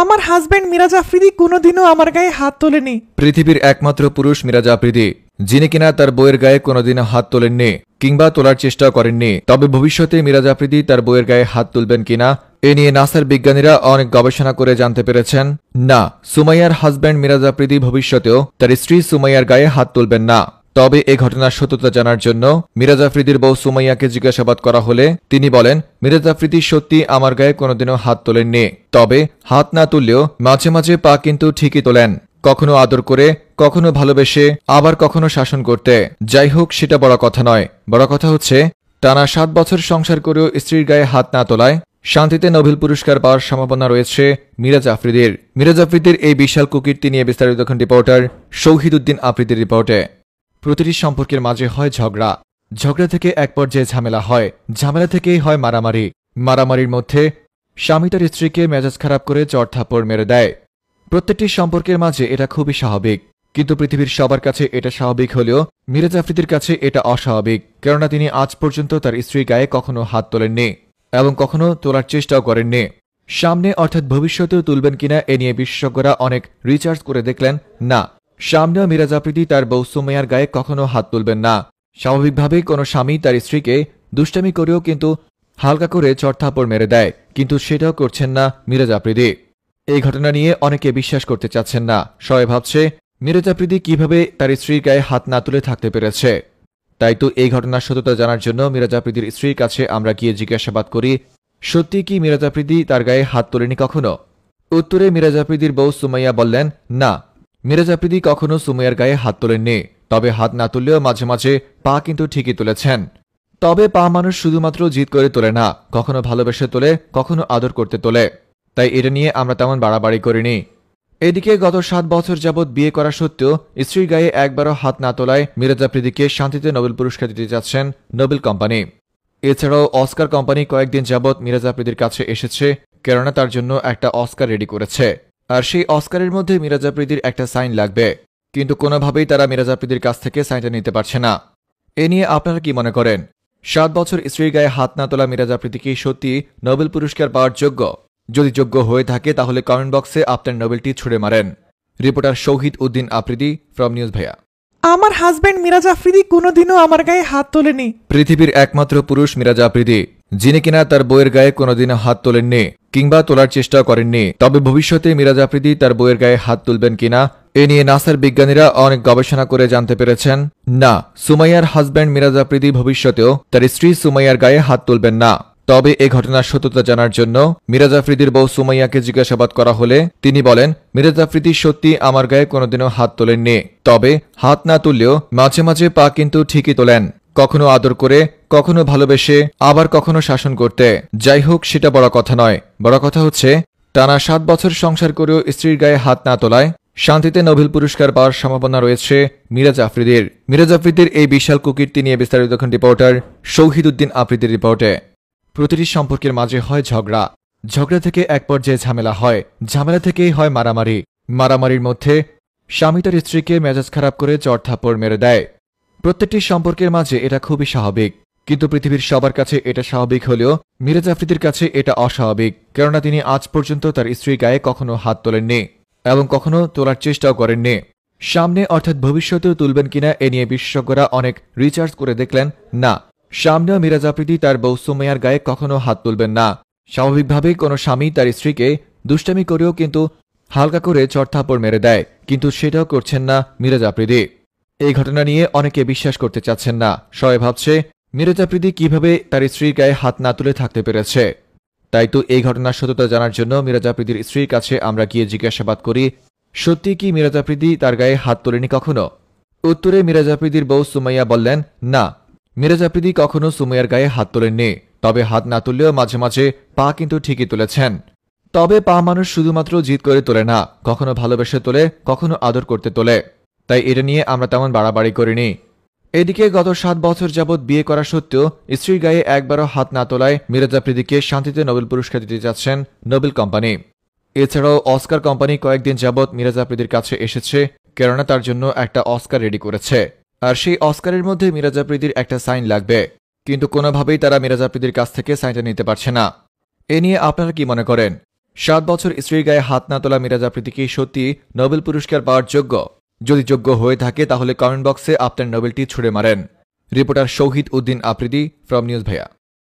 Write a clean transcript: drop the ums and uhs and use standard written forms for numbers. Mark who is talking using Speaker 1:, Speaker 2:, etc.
Speaker 1: আমার হাজবেন্ড মিরাজ আফ্রিদি কোনোদিনও আমার গায়ে হাত তোলেনি।
Speaker 2: পৃথিবীর একমাত্র পুরুষ মিরাজ আফ্রিদি, যিনি কিনা তার বউয়ের গায়ে কোনোদিনও হাত তোলেননি কিংবা তোলার চেষ্টা করেননি। তবে ভবিষ্যতে মিরাজ আফ্রিদি তার বউয়ের গায়ে হাত তুলবেন কিনা এ নিয়ে নাসার বিজ্ঞানীরা অনেক গবেষণা করে জানতে পেরেছেন না, সুমাইয়ার হাজব্যান্ড মিরাজ আফ্রিদি ভবিষ্যতেও তার স্ত্রী সুমাইয়ার গায়ে হাত তুলবেন না। তবে এই ঘটনার সত্যতা জানার জন্য মিরাজ আফ্রিদির বউ সুমাইয়াকে জিজ্ঞাসাবাদ করা হলে তিনি বলেন, মিরাজ আফ্রিদি সত্যি আমার গায়ে কোনোদিনও হাত তোলেননি। তবে হাত না তুললেও মাঝে মাঝে পা কিন্তু ঠিকই তোলেন, কখনো আদর করে, কখনো ভালোবেসে, আবার কখনো শাসন করতে। যাই হোক, সেটা বড় কথা নয়। বড় কথা হচ্ছে টানা 7 বছর সংসার করেও স্ত্রীর গায়ে হাত না তোলায় শান্তিতে নোবেল পুরস্কার পাওয়ার সম্ভাবনা রয়েছে মিরাজ আফ্রিদির। মিরাজ আফ্রিদির এই বিশাল কুকীর্তি নিয়ে বিস্তারিত দেখুন রিপোর্টার শহীদ উদ্দিন আফ্রিদির রিপোর্টে। প্রতিটি সম্পর্কের মাঝে হয় ঝগড়া, ঝগড়া থেকে এক পর্যায়ে ঝামেলা হয়, ঝামেলা থেকেই হয় মারামারি, মারামারির মধ্যে স্বামী তার স্ত্রীকে মেজাজ খারাপ করে চড় থাপ্পড় মেরে দেয়। প্রত্যেকটি সম্পর্কের মাঝে এটা খুবই স্বাভাবিক, কিন্তু পৃথিবীর সবার কাছে এটা স্বাভাবিক হলেও মিরাজ আফ্রিদির কাছে এটা অস্বাভাবিক, কেননা তিনি আজ পর্যন্ত তার স্ত্রীর গায়ে কখনো হাত তোলেননি এবং কখনো তোলার চেষ্টাও করেননি। সামনে অর্থাৎ ভবিষ্যতেও তুলবেন কিনা এ নিয়ে বিশেষজ্ঞরা অনেক রিসার্চ করে দেখলেন না, সামনেও মিরাজ আফ্রিদি তার বউ সুমাইয়ার গায়ে কখনো হাত তুলবেন না। স্বাভাবিকভাবেই কোনো স্বামী তার স্ত্রীকে দুষ্টামি করেও কিন্তু হালকা করে চড় থাপ্পড় মেরে দেয়, কিন্তু সেটাও করছেন না মিরাজ আফ্রিদি। এই ঘটনা নিয়ে অনেকে বিশ্বাস করতে চাচ্ছেন না, সবাই ভাবছে মিরাজ আফ্রিদি কিভাবে তার স্ত্রীর গায়ে হাত না তুলে থাকতে পেরেছে। তাই তো এই ঘটনার সত্যতা জানার জন্য মিরাজ আফ্রিদির স্ত্রীর কাছে আমরা গিয়ে জিজ্ঞাসাবাদ করি, সত্যি কি মিরাজ আফ্রিদি তার গায়ে হাত তোলেনি কখনো? উত্তরে মিরাজ আফ্রিদির বউ সুমাইয়া বললেন, না, মিরাজ আফ্রিদি কখনো সুমাইয়ার গায়ে হাত তোলেননি। তবে হাত না তুললেও মাঝে মাঝে পা কিন্তু ঠিকই তুলেছেন। তবে পা মানুষ শুধুমাত্র জিদ করে তোলে না, কখনো ভালোবেসে তোলে, কখনো আদর করতে তোলে। তাই এটা নিয়ে আমরা তেমন বাড়াবাড়ি করিনি। এদিকে গত 7 বছর যাবৎ বিয়ে করা সত্ত্বেও স্ত্রীর গায়ে একবারও হাত না তোলায় মিরাজ আফ্রিদিকে শান্তিতে নোবেল পুরস্কার দিতে যাচ্ছেন নোবেল কোম্পানি। এছাড়াও অস্কার কোম্পানি কয়েকদিন যাবৎ মিরাজ আফ্রিদির কাছে এসেছে, কেননা তার জন্য একটা অস্কার রেডি করেছে। আর সেই অস্কারের মধ্যে মিরাজ আফ্রিদির একটা সাইন লাগবে, কিন্তু কোনোভাবেই তারা মিরাজ আফ্রিদির কাছ থেকে সাইনটা নিতে পারছে না। এ নিয়ে আপনারা কি মনে করেন? 7 বছর স্ত্রীর গায়ে হাত না তোলা মিরাজ আফ্রিদি কি সত্যি নোবেল পুরস্কার পাওয়ার যোগ্য? যদি যোগ্য হয়ে থাকে তাহলে কমেন্ট বক্সে আপনার নোবেলটি ছুড়ে মারেন। Reporter Shahid Uddin Afridi from news ভাইয়া।
Speaker 1: আমার হাজবেন্ড মিরাজ আফ্রিদি কোনোদিনও আমার গায়ে হাত তোলেনি।
Speaker 2: পৃথিবীর একমাত্র পুরুষ মিরাজ আফ্রিদি, যিনি কিনা তার বউয়ের গায়ে কোনোদিনও হাত তোলেননি কিংবা তোলার চেষ্টা করেননি। তবে ভবিষ্যতে মিরাজ আফ্রিদি তার বউয়ের গায়ে হাত তুলবেন কিনা এ নিয়ে নাসার বিজ্ঞানীরা অনেক গবেষণা করে জানতে পেরেছেন না, সুমাইয়ার হাজব্যান্ড মিরাজ আফ্রিদি ভবিষ্যতেও তার স্ত্রী সুমাইয়ার গায়ে হাত তুলবেন না। তবে এই ঘটনার সত্যতা জানার জন্য মিরাজ আফ্রিদির বউ সুমাইয়াকে জিজ্ঞাসাবাদ করা হলে তিনি বলেন, মিরাজ আফ্রিদি সত্যি আমার গায়ে কোনোদিনও হাত তোলেননি। তবে হাত না তুললেও মাঝে মাঝে পা কিন্তু ঠিকই তোলেন, কখনো আদর করে, কখনো ভালোবেসে, আবার কখনো শাসন করতে। যাই হোক, সেটা বড় কথা নয়। বড় কথা হচ্ছে টানা 7 বছর সংসার করেও স্ত্রীর গায়ে হাত না তোলায় শান্তিতে নোবেল পুরস্কার পাওয়ার সম্ভাবনা রয়েছে মিরাজ আফ্রিদির। মিরাজ আফ্রিদির এই বিশাল কুকীর্তি নিয়ে বিস্তারিত দেখুন রিপোর্টার শহীদ উদ্দিন আফ্রিদির রিপোর্টে। প্রতিটি সম্পর্কের মাঝে হয় ঝগড়া, ঝগড়া থেকে এক পর্যায়ে ঝামেলা হয়, ঝামেলা থেকেই হয় মারামারি, মারামারির মধ্যে স্বামী তার স্ত্রীকে মেজাজ খারাপ করে চড় থাপ্পড় মেরে দেয়। প্রত্যেকটি সম্পর্কের মাঝে এটা খুবই স্বাভাবিক, কিন্তু পৃথিবীর সবার কাছে এটা স্বাভাবিক হলেও মিরাজ আফ্রিদির কাছে এটা অস্বাভাবিক, কেননা তিনি আজ পর্যন্ত তার স্ত্রীর গায়ে কখনো হাত তোলেননি এবং কখনো তোলার চেষ্টাও করেননি। সামনে অর্থাৎ ভবিষ্যতেও তুলবেন কিনা এ নিয়ে বিশেষজ্ঞরা অনেক রিসার্চ করে দেখলেন না, সামনেও মিরাজ আফ্রিদি তার বউ সুমাইয়ার গায়ে কখনো হাত তুলবেন না। স্বাভাবিকভাবেই কোনো স্বামী তার স্ত্রীকে দুষ্টামি করেও কিন্তু হালকা করে চড় থাপ্পড় মেরে দেয়, কিন্তু সেটাও করছেন না মিরাজ আফ্রিদি। এই ঘটনা নিয়ে অনেকে বিশ্বাস করতে চাচ্ছেন না, সবাই ভাবছে মিরাজ আফ্রিদি কিভাবে তার স্ত্রীর গায়ে হাত না তুলে থাকতে পেরেছে। তাই তো এই ঘটনার সত্যতা জানার জন্য মিরাজ আফ্রিদির স্ত্রীর কাছে আমরা গিয়ে জিজ্ঞাসাবাদ করি, সত্যি কি মিরাজ আফ্রিদি তার গায়ে হাত তোলেনি কখনো? উত্তরে মিরাজ আফ্রিদির বউ সুমাইয়া বললেন, না, মিরাজ আফ্রিদি কখনো সুমাইয়ার গায়ে হাত তোলেননি। তবে হাত না তুললেও মাঝে মাঝে পা কিন্তু ঠিকই তুলেছেন। তবে পা মানুষ শুধুমাত্র জিদ করে তোলে না, কখনো ভালোবেসে তোলে, কখনো আদর করতে তোলে। তাই এটা নিয়ে আমরা তেমন বাড়াবাড়ি করিনি। এদিকে গত 7 বছর যাবৎ বিয়ে করা সত্ত্বেও স্ত্রীর গায়ে একবারও হাত না তোলায় মিরাজ আফ্রিদিকে শান্তিতে নোবেল পুরস্কার দিতে যাচ্ছেন নোবেল কোম্পানি। এছাড়াও অস্কার কোম্পানি কয়েকদিন যাবৎ মিরাজ আফ্রিদির কাছে এসেছে, কেননা তার জন্য একটা অস্কার রেডি করেছে। আর সেই অস্কারের মধ্যে মিরাজ আফ্রিদির একটা সাইন লাগবে, কিন্তু কোনোভাবেই তারা মিরাজ আফ্রিদির কাছ থেকে সাইনটা নিতে পারছে না। এ নিয়ে আপনারা কি মনে করেন? 7 বছর স্ত্রীর গায়ে হাত না তোলা মিরাজ আফ্রিদি কি সত্যি নোবেল পুরস্কার পাওয়ার যোগ্য? যদি যোগ্য হয়ে থাকে তাহলে কমেন্ট বক্সে আপনার নোবেলটি ছুড়ে মারেন। Reporter Shahid Uddin Afridi from news ভাইয়া।